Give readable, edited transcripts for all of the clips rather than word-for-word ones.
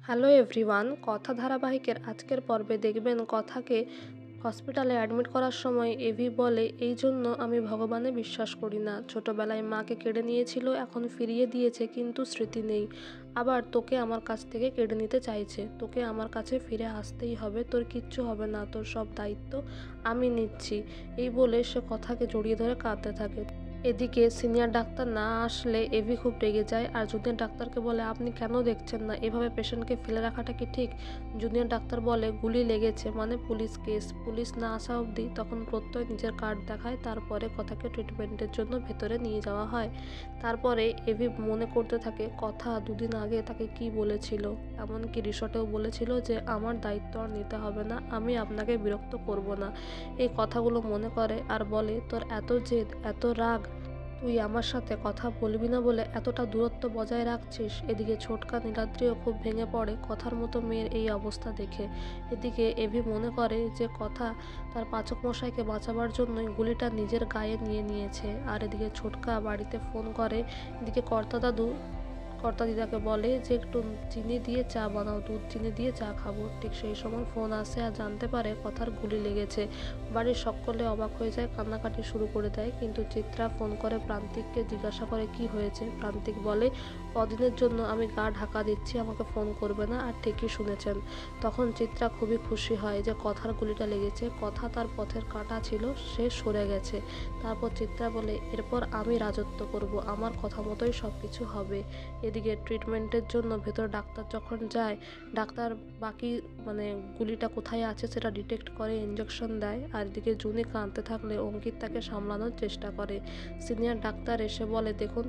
Hello everyone, কথা ধারাবাহিকের আজকের পর্বে দেখবেন কথাকে হসপিটালে অ্যাডমিট করার সময় এভি বলে, এই জন্য আমি ভগবানে বিশ্বাস করি না। ছোটবেলায় মাকে কেড়ে নিয়েছিল, এখন ফিরিয়ে দিয়েছে, কিন্তু স্মৃতি নেই। আবার তোকে আমার কাছ থেকে কেড়ে নিতে চাইছে। তোকে আমার কাছে ফিরে আসতেই হবে, তোর কিচ্ছু হবে না, তোর সব দায়িত্ব আমি নিচ্ছি। এই বলে সে কথাকে জড়িয়ে ধরে কাঁদতে থাকে। এদিকে সিনিয়র ডাক্তার না আসলে এভি খুব রেগে যায় আর জুনিয়র ডাক্তারকে বলে, আপনি কেন দেখছেন না? এভাবে পেশেন্টকে ফেলে রাখাটা কি ঠিক? জুনিয়র ডাক্তার বলে, গুলি লেগেছে মানে পুলিশ কেস, পুলিশ না আসা অবধি। তখন প্রত্যয় নিজের কার্ড দেখায়, তারপরে কথাকে ট্রিটমেন্টের জন্য ভেতরে নিয়ে যাওয়া হয়। তারপরে এভি মনে করতে থাকে কথা দুদিন আগে তাকে কি বলেছিল, এমনকি রিসর্টেও বলেছিল যে আমার দায়িত্ব আর নিতে হবে না, আমি আপনাকে বিরক্ত করব না। এই কথাগুলো মনে করে আর বলে, তোর এত জেদ, এত রাগ, তুই আমার সাথে কথা বলবি না বলে এতটা দূরত্ব বজায় রাখছিস। এদিকে ছোটকা নীলাদ্রিও খুব ভেঙে পড়ে কথার মতো মেয়ের এই অবস্থা দেখে। এদিকে এভি মনে করে যে কথা তার পাচক মশাইকে বাঁচাবার জন্যই গুলিটা নিজের গায়ে নিয়ে নিয়েছে। আর এদিকে ছোটকা বাড়িতে ফোন করে। এদিকে কর্তা দিদাকে বলে যে একটু চিনি দিয়ে চা বানাও, দুধ চিনি দিয়ে চা খাবো। ঠিক সেই সময় ফোন আসে আর জানতে পারে কথার গুলি লেগেছে। বাড়ির সকলে অবাক হয়ে যায়, কান্নাকাটি শুরু করে দেয়। কিন্তু চিত্রা ফোন করে প্রান্তিককে জিজ্ঞাসা করে কি হয়েছে। প্রান্তিক বলে, কদিনের জন্য আমি গা ঢাকা দিচ্ছি, আমাকে ফোন করবে না। আর ঠিকই শুনেছেন। তখন চিত্রা খুবই খুশি হয় যে কথার গুলিটা লেগেছে, কথা তার পথের কাঁটা ছিল, সে সরে গেছে। তারপর চিত্রা বলে, এরপর আমি রাজত্ব করব, আমার কথা মতোই সব কিছু হবে। এদিকে ট্রিটমেন্টের জন্য ভেতরে ডাক্তার যখন যায়, ডাক্তার বাকি গুলিটা কোথায় আছে সেটা ডিটেক্ট করে, ইঞ্জেকশন দেয়। আর এদিকে জুনি কাঁদতে থাকলে অঙ্কিত তাকে সামলানোর চেষ্টা করে। সিনিয়র ডাক্তার এসে বলে, দেখুন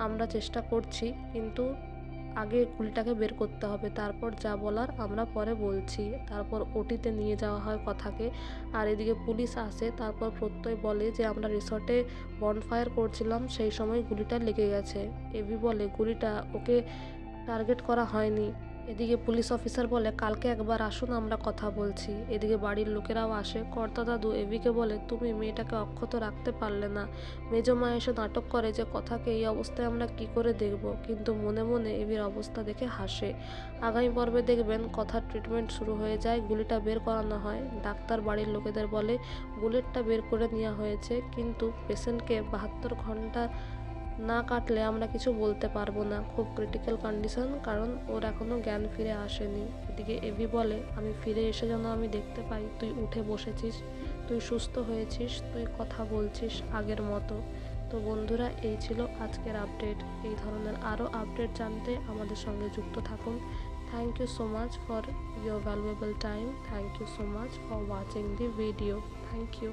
আমরা চেষ্টা করছি, কিন্তু আগে গুলিটাকে বের করতে হবে, তারপর যা বলার আমরা পরে বলছি। তারপর ওটিতে নিয়ে যাওয়া হয় কথাকে। আর এদিকে পুলিশ আসে। তারপর প্রত্যয় বলে যে আমরা রিসর্টে বনফায়ার করছিলাম, সেই সময় গুলিটা লেগে গেছে। এভি বলে, গুলিটা ওকে টার্গেট করা হয়নি। এদিকে পুলিশ অফিসার বলে, কালকে একবার আসুন, আমরা কথা বলছি। এদিকে বাড়ির লোকেরাও আসে। কর্তা দাদু এভিকে বলে, তুমি মেয়েটাকে অক্ষত রাখতে পারলে না। মেজমা এসে নাটক করে যে কথাকে এই অবস্থায় আমরা কি করে দেখব, কিন্তু মনে মনে এভির অবস্থা দেখে হাসে। আগামী পর্বে দেখবেন কথার ট্রিটমেন্ট শুরু হয়ে যায়, গুলিটা বের করানো হয়। ডাক্তার বাড়ির লোকেদের বলে, বুলেটটা বের করে নেওয়া হয়েছে, কিন্তু পেশেন্টকে 72 ঘন্টা না কাটলে আমরা কিছু বলতে পারবো না, খুব ক্রিটিক্যাল কন্ডিশন, কারণ ওর এখনও জ্ঞান ফিরে আসেনি। এদিকে এভি বলে, আমি ফিরে এসে যেন আমি দেখতে পাই তুই উঠে বসেছিস, তুই সুস্থ হয়েছিস, তুই কথা বলছিস আগের মতো। তো বন্ধুরা, এই ছিল আজকের আপডেট। এই ধরনের আরও আপডেট জানতে আমাদের সঙ্গে যুক্ত থাকুন। Thank you so much for your valuable time. Thank you so much for watching the video. Thank you.